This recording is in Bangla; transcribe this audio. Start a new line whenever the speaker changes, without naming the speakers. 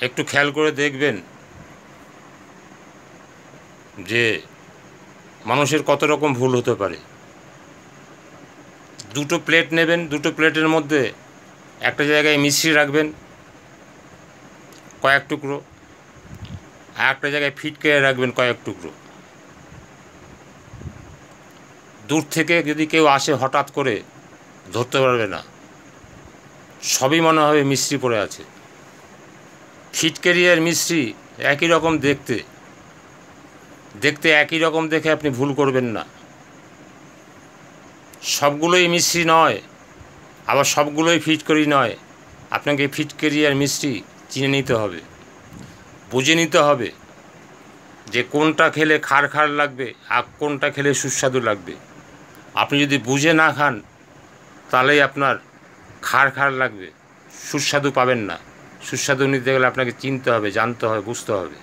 একটু খেয়াল করে দেখবেন যে মানুষের কত রকম ভুল হতে পারে। দুটো প্লেট নেবেন, দুটো প্লেটের মধ্যে একটা জায়গায় মিষ্টি রাখবেন কয়েক টুকরো, আর একটা জায়গায় ফিটকিরি রাখবেন কয়েক টুকরো। দূর থেকে যদি কেউ আসে হঠাৎ করে ধরতে পারবে না, সবই মনে হবে মিষ্টি পড়ে আছে। ফিটকিরি আর মিষ্টি একই রকম দেখতে, একই রকম দেখে আপনি ভুল করবেন না। সবগুলোই মিষ্টি নয়, আবার সবগুলোই ফিটকিরি নয়। আপনাকে ফিটকিরি আর মিষ্টি চিনে নিতে হবে, বুঝে নিতে হবে যে কোনটা খেলে খার খার লাগবে আর কোনটা খেলে সুস্বাদু লাগবে। আপনি যদি বুঝে না খান তাহলেই আপনার খার খার লাগবে, সুস্বাদু পাবেন না। সুস্বাদু নিতে গেলে আপনাকে চিনতে হবে, জানতে হবে, বুঝতে হবে।